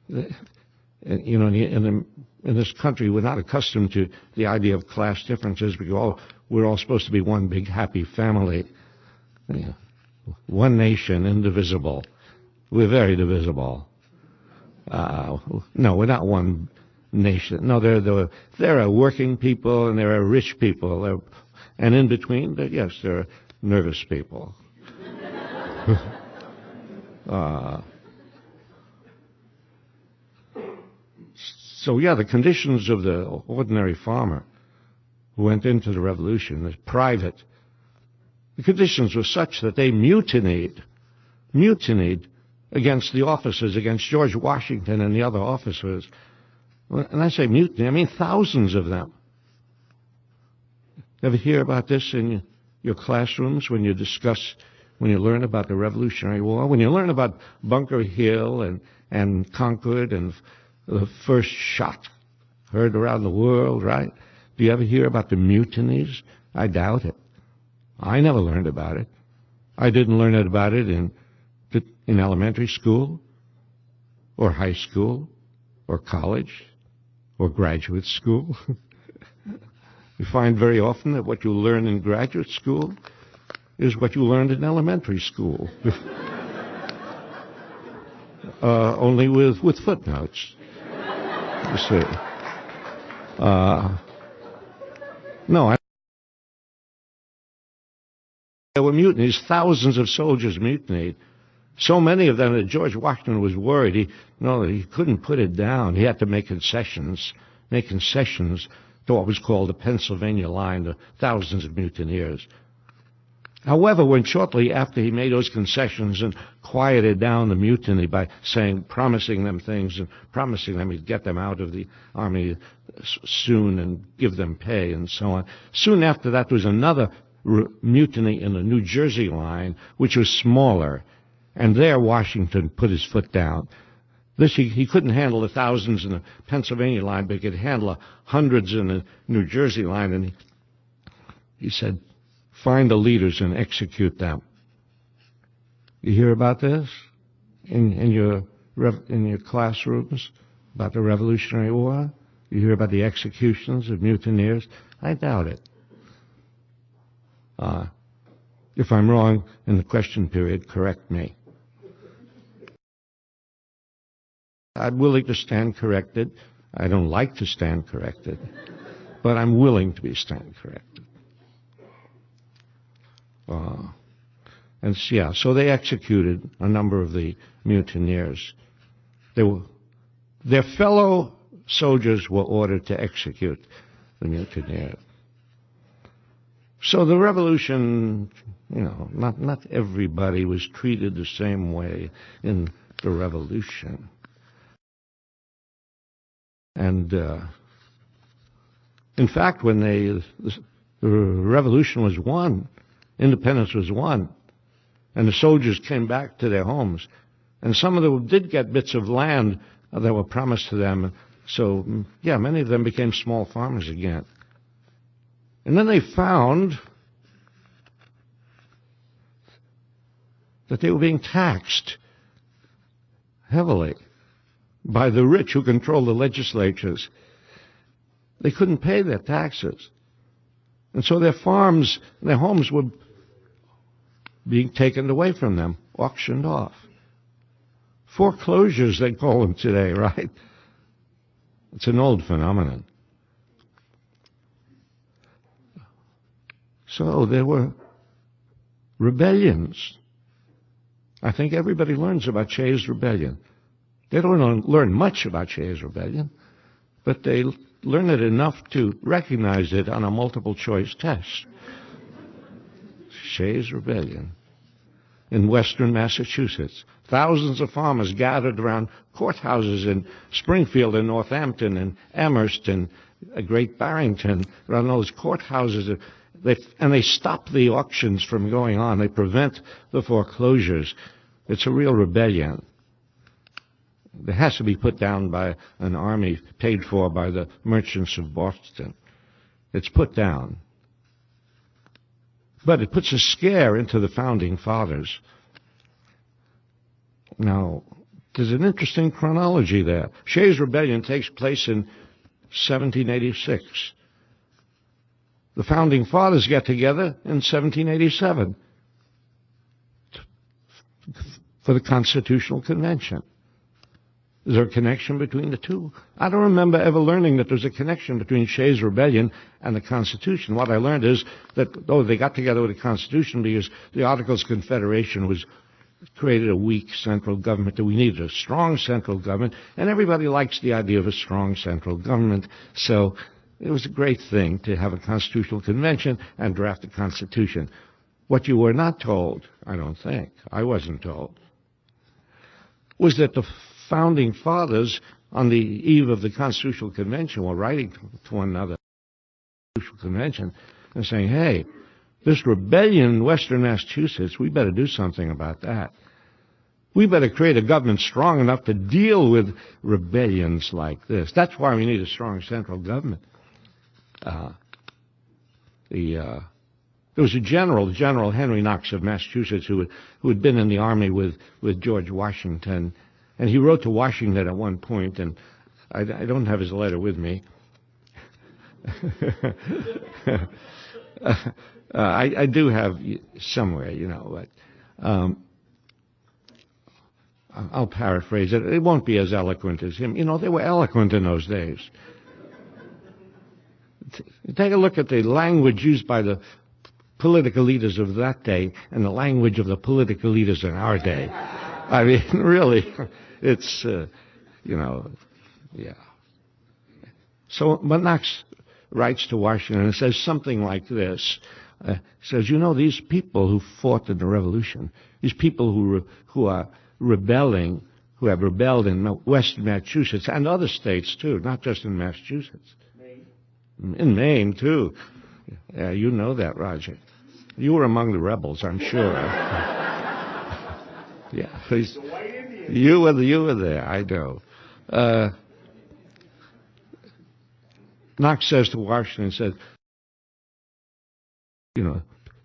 You know, in this country, we're not accustomed to the idea of class differences. We're all supposed to be one big happy family. Yeah. One nation, indivisible. We're very divisible. No, we're not one nation. No, there are working people and there are rich people. And in between, yes, there are nervous people. So, yeah, the conditions of the ordinary farmer who went into the revolution as private, the conditions were such that they mutinied against the officers, against George Washington and the other officers. And I say mutiny, I mean thousands of them. Ever hear about this in your classrooms when you learn about the Revolutionary War, when you learn about Bunker Hill and Concord and the first shot heard around the world, right? Do you ever hear about the mutinies? I doubt it. I never learned about it. I didn't learn about it in elementary school or high school or college or graduate school. You find very often that what you learn in graduate school is what you learned in elementary school. Only with footnotes. You see. There were mutinies. Thousands of soldiers mutinied. So many of them that George Washington was worried. He couldn't put it down. He had to make concessions to what was called the Pennsylvania line, the thousands of mutineers. However, when shortly after he made those concessions and quieted down the mutiny by promising them things and promising them he'd get them out of the army soon and give them pay and so on, soon after that there was another mutiny in the New Jersey line, which was smaller, and there Washington put his foot down. He couldn't handle the thousands in the Pennsylvania line, but he could handle hundreds in the New Jersey line, and he said, find the leaders and execute them. You hear about this in your classrooms about the Revolutionary War? You hear about the executions of mutineers? I doubt it. If I'm wrong in the question period, correct me. I'm willing to stand corrected. I don't like to stand corrected, but I'm willing to stand corrected. So they executed a number of the mutineers. Their fellow soldiers were ordered to execute the mutineers. So the revolution, not everybody was treated the same way in the revolution. And in fact, when the revolution was won, independence was won, and the soldiers came back to their homes, and some of them did get bits of land that were promised to them. So, many of them became small farmers again. And then they found that they were being taxed heavily by the rich who controlled the legislatures. They couldn't pay their taxes. And so their farms, their homes were being taken away from them, auctioned off. Foreclosures, they call them today, right? It's an old phenomenon. So there were rebellions. I think everybody learns about Shays' Rebellion. They don't learn much about Shays' Rebellion, but they learn it enough to recognize it on a multiple choice test. Shays' Rebellion. In western Massachusetts, thousands of farmers gathered around courthouses in Springfield and Northampton and Amherst and Great Barrington, around those courthouses. They stop the auctions from going on. They prevent the foreclosures. It's a real rebellion. It has to be put down by an army paid for by the merchants of Boston. It's put down. But it puts a scare into the founding fathers. Now, There's an interesting chronology there. Shays' Rebellion takes place in 1786. The Founding Fathers get together in 1787 for the Constitutional Convention. Is there a connection between the two? I don't remember ever learning that there's a connection between Shays' Rebellion and the Constitution. What I learned is that, they got together with the Constitution because the Articles of Confederation created a weak central government, that we needed a strong central government, and everybody likes the idea of a strong central government. So it was a great thing to have a Constitutional Convention and draft a Constitution. What you were not told, I don't think, I wasn't told, was that the Founding Fathers, on the eve of the Constitutional Convention, were writing to one another, Constitutional Convention, and saying, hey, this rebellion in western Massachusetts, we better do something about that. We better create a government strong enough to deal with rebellions like this. That's why we need a strong central government. There was a General Henry Knox of Massachusetts, who had been in the army with George Washington, and he wrote to Washington at one point, and I don't have his letter with me. I do have somewhere, but I'll paraphrase it. It won't be as eloquent as him. They were eloquent in those days. Take a look at the language used by the political leaders of that day and the language of the political leaders in our day. I mean, really, it's, yeah. So, but Knox writes to Washington and says something like this. Says, these people who fought in the Revolution, these people who are rebelling, who have rebelled in western Massachusetts and other states too, not just in Massachusetts. In Maine, too. Yeah, you know that, Roger. You were among the rebels, I'm sure. Yeah, you were there, I know. Knox says to Washington, said,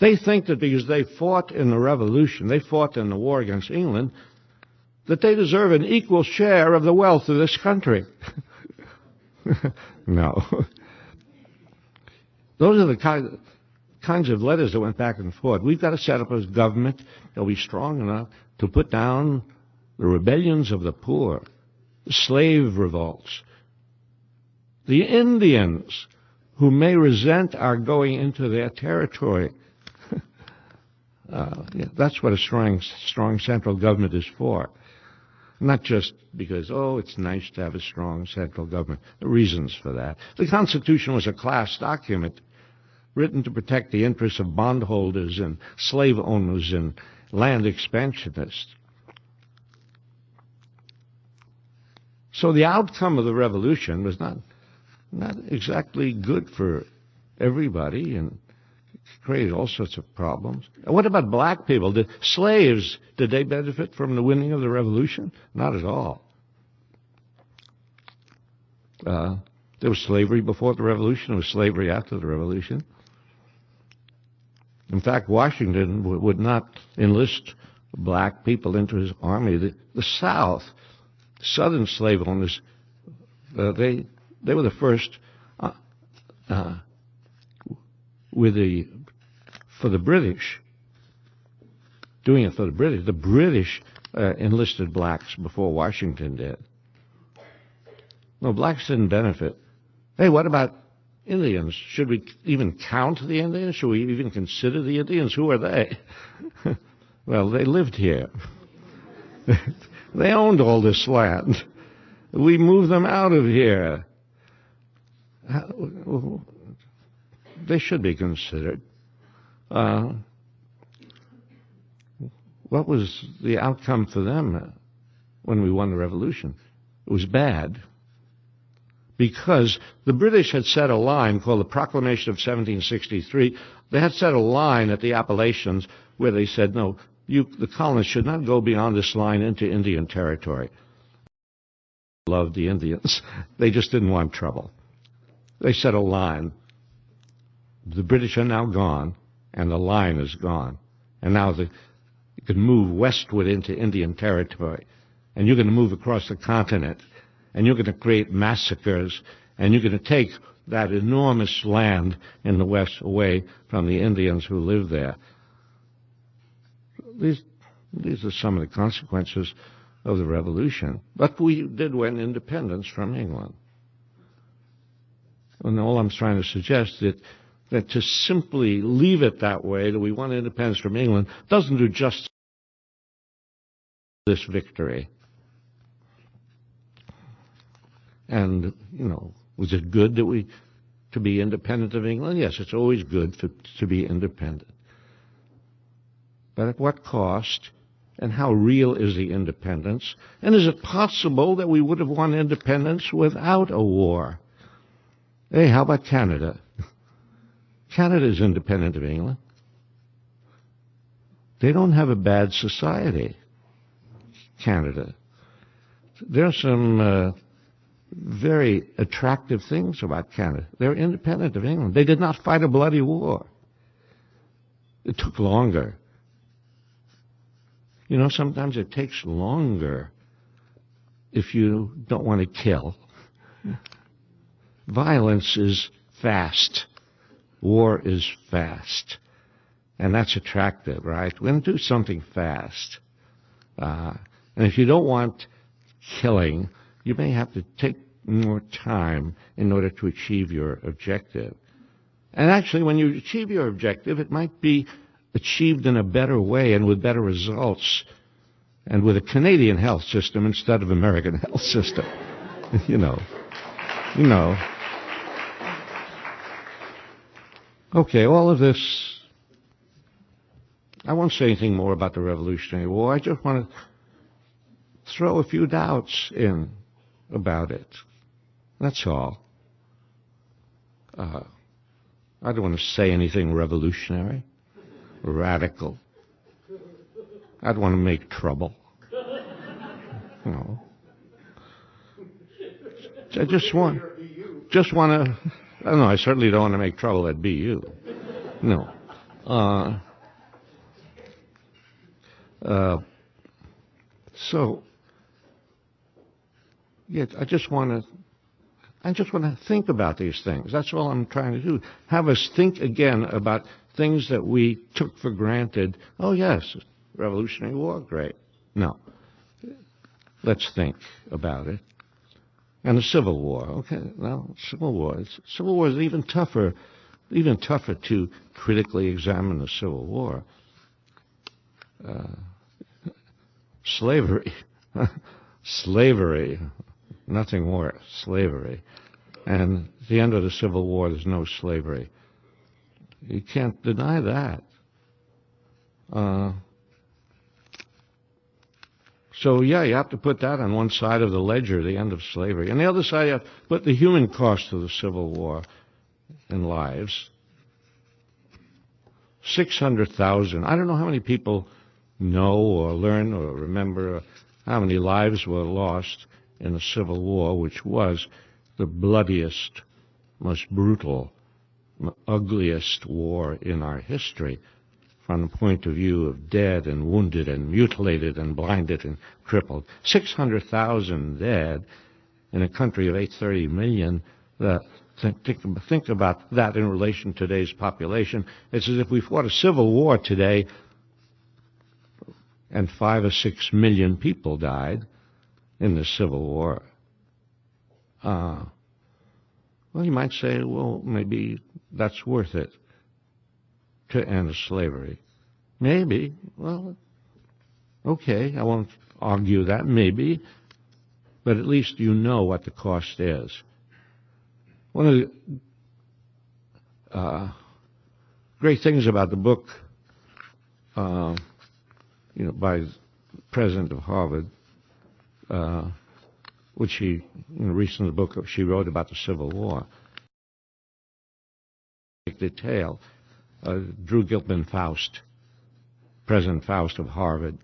they think that because they fought in the Revolution, they fought in the war against England, that they deserve an equal share of the wealth of this country. No. Those are the kinds of letters that went back and forth. We've got to set up a government that will be strong enough to put down the rebellions of the poor, the slave revolts, the Indians who may resent our going into their territory. That's what a strong central government is for. Not just because, it's nice to have a strong central government. There are reasons for that. The Constitution was a class document written to protect the interests of bondholders and slave owners and land expansionists. So the outcome of the Revolution was not exactly good for everybody, and created all sorts of problems. And what about black people? Did they benefit from the winning of the Revolution? Not at all. There was slavery before the Revolution. There was slavery after the Revolution. In fact, Washington would not enlist black people into his army. The South, Southern slave owners, they were the first for the British, doing it for the British. The British enlisted blacks before Washington did. No, blacks didn't benefit. Hey, what about Indians? Should we even count the Indians? Should we even consider the Indians? Who are they? Well, they lived here. They owned all this land. We moved them out of here. They should be considered. What was the outcome for them when we won the Revolution? It was bad. Because the British had set a line called the Proclamation of 1763. They had set a line at the Appalachians where they said, no, the colonists should not go beyond this line into Indian territory. They loved the Indians. They just didn't want trouble. They set a line. The British are now gone, and the line is gone. And now you can move westward into Indian territory. and you're going to move across the continent, and you're going to create massacres, and you're going to take that enormous land in the West away from the Indians who live there. These are some of the consequences of the revolution. But we did win independence from England. And all I'm trying to suggest is that to simply leave it that way, that we won independence from England, doesn't do justice to this victory. And, was it good to be independent of England? Yes, it's always good to be independent. But at what cost? And how real is the independence? And is it possible that we would have won independence without a war? Hey, how about Canada? Canada is independent of England. They don't have a bad society, Canada. There are some very attractive things about Canada. They're independent of England. They did not fight a bloody war. It took longer. Sometimes it takes longer if you don't want to kill. Violence is fast. War is fast. And that's attractive, right? We're going to do something fast. And if you don't want killing, you may have to take more time in order to achieve your objective. And actually, when you achieve your objective, it might be achieved in a better way and with better results and with a Canadian health system instead of American health system. Okay, all of this, I won't say anything more about the Revolutionary War. I just want to throw a few doubts in about it. That's all. I don't want to say anything revolutionary, radical. I don't want to make trouble. I just want to. I don't know. I certainly don't want to make trouble at BU. No. So, yeah, I just want to think about these things. That's all I'm trying to do. Have us think again about things that we took for granted. Oh, yes, Revolutionary War, great. No. Let's think about it. And the Civil War. Okay, well, Civil War is even tougher to critically examine the Civil War. Slavery. Slavery. Nothing worse. Slavery. And at the end of the Civil War, there's no slavery. You can't deny that. So, yeah, you have to put that on one side of the ledger, the end of slavery. On the other side, you have to put the human cost of the Civil War in lives. 600,000. I don't know how many people know or learn or remember how many lives were lost in the Civil War, which was the bloodiest, most brutal, ugliest war in our history, from the point of view of dead and wounded and mutilated and blinded and crippled. 600,000 dead in a country of 830 million. Think about that in relation to today's population. It's as if we fought a civil war today and 5 or 6 million people died in the Civil War. Well, you might say, well, maybe that's worth it to end slavery. Maybe. Well, okay, I won't argue that, maybe. But at least you know what the cost is. One of the great things about the book, by the president of Harvard, which she, recent book she wrote about the Civil War, detail. Drew Gilpin Faust, President Faust of Harvard,